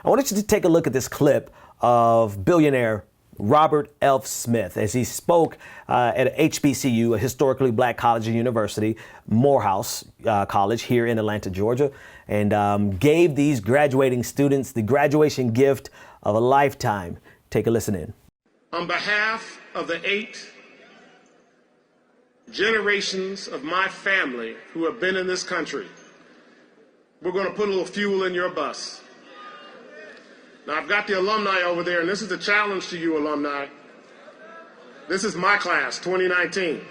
I wanted you to take a look at this clip of billionaire Robert F. Smith as he spoke at HBCU, a historically black college and university, Morehouse College here in Atlanta, Georgia, and gave these graduating students the graduation gift of a lifetime. Take a listen in. On behalf of the 8 generations of my family who have been in this country, we're going to put a little fuel in your bus. Now, I've got the alumni over there, and this is a challenge to you, alumni. This is my class, 2019.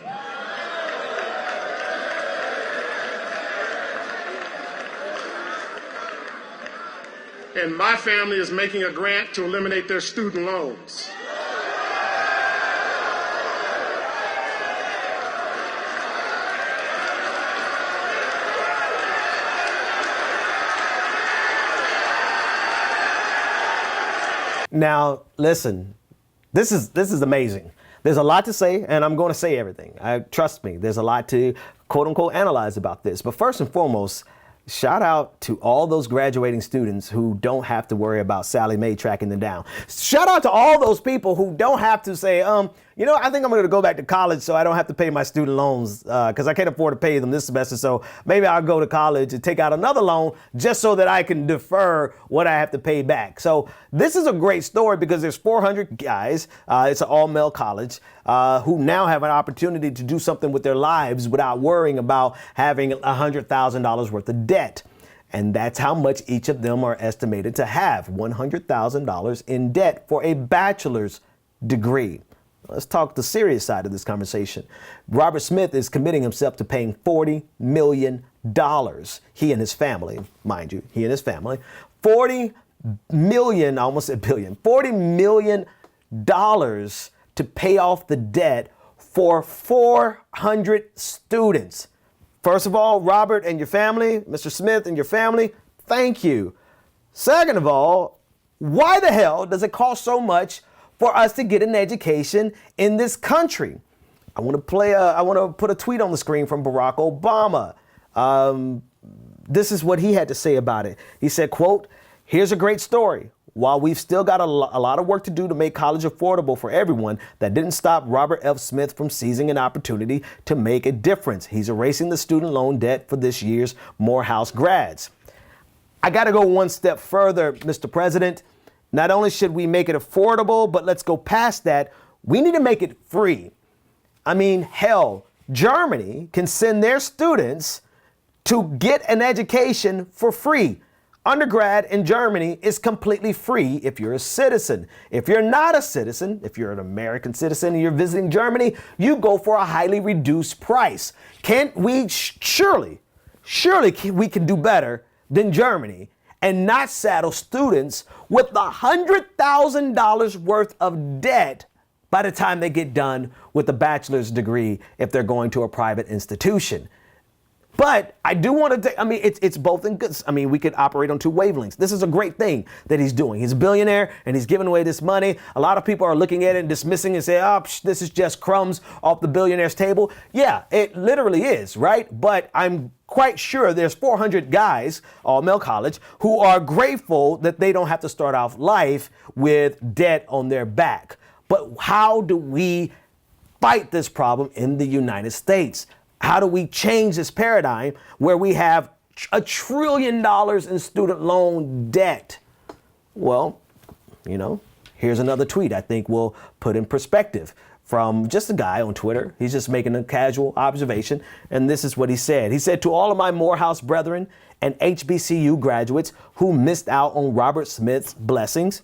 And my family is making a grant to eliminate their student loans. Now, listen, this is amazing. There's a lot to say, and I'm going to say everything. Trust me, there's a lot to quote unquote analyze about this. But first and foremost, shout out to all those graduating students who don't have to worry about Sally Mae tracking them down. Shout out to all those people who don't have to say, I think I'm going to go back to college so I don't have to pay my student loans because I can't afford to pay them this semester. So maybe I'll go to college and take out another loan just so that I can defer what I have to pay back. So this is a great story because there's 400 guys. It's an all-male college who now have an opportunity to do something with their lives without worrying about having $100,000 worth of debt. And that's how much each of them are estimated to have, $100,000 in debt for a bachelor's degree. Let's talk the serious side of this conversation. Robert Smith is committing himself to paying $40 million. He and his family, mind you, $40 million, I almost said billion, $40 million to pay off the debt for 400 students. First of all, Robert and your family, Mr. Smith and your family, thank you. Second of all, why the hell does it cost so much for us to get an education in this country? I want to put a tweet on the screen from Barack Obama. This is what he had to say about it. He said, quote, "Here's a great story. While we've still got a lot of work to do to make college affordable for everyone, that didn't stop Robert F. Smith from seizing an opportunity to make a difference. He's erasing the student loan debt for this year's Morehouse grads." I got to go one step further, Mr. President. Not only should we make it affordable, but let's go past that. We need to make it free. I mean, hell, Germany can send their students to get an education for free. Undergrad in Germany is completely free if you're a citizen. If you're not a citizen, if you're an American citizen and you're visiting Germany, you go for a highly reduced price. Can't we surely we can do better than Germany and not saddle students with $100,000 worth of debt by the time they get done with a bachelor's degree if they're going to a private institution. But I do want to, it's both in good. We could operate on two wavelengths. This is a great thing that he's doing. He's a billionaire and he's giving away this money. A lot of people are looking at it and dismissing and say, this is just crumbs off the billionaire's table. Yeah, it literally is, right? But I'm quite sure there's 400 guys, all male college, who are grateful that they don't have to start off life with debt on their back. But how do we fight this problem in the United States? How do we change this paradigm where we have $1 trillion in student loan debt? Well, here's another tweet I think will put in perspective from just a guy on Twitter. He's just making a casual observation. And this is what he said. He said, "To all of my Morehouse brethren and HBCU graduates who missed out on Robert Smith's blessings,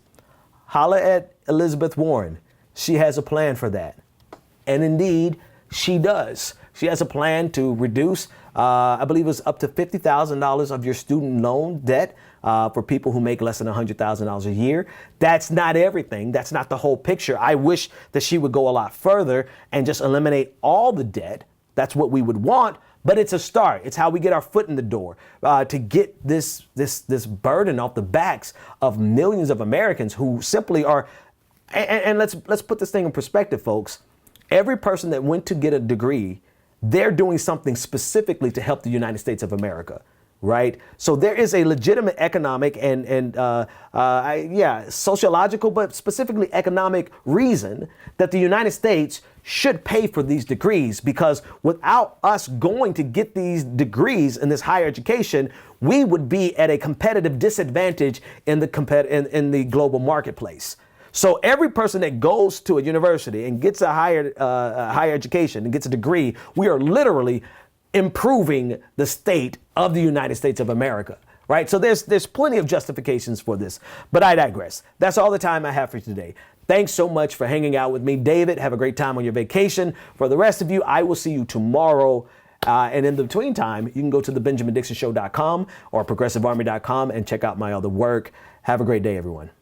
holla at Elizabeth Warren. She has a plan for that." And indeed, she does. She has a plan to reduce, I believe it was up to $50,000 of your student loan debt for people who make less than $100,000 a year. That's not everything. That's not the whole picture. I wish that she would go a lot further and just eliminate all the debt. That's what we would want, but it's a start. It's how we get our foot in the door to get this burden off the backs of millions of Americans who simply are, and let's put this thing in perspective, folks. Every person that went to get a degree, they're doing something specifically to help the United States of America. right? So there is a legitimate economic and sociological, but specifically economic reason that the United States should pay for these degrees, because without us going to get these degrees in this higher education, we would be at a competitive disadvantage in the global marketplace. So every person that goes to a university and gets a higher education and gets a degree, we are literally improving the state of the United States of America, right? So there's plenty of justifications for this, but I digress. That's all the time I have for you today. Thanks so much for hanging out with me. David, have a great time on your vacation. For the rest of you, I will see you tomorrow. And in the between time, you can go to thebenjamindixonshow.com or progressivearmy.com and check out my other work. Have a great day, everyone.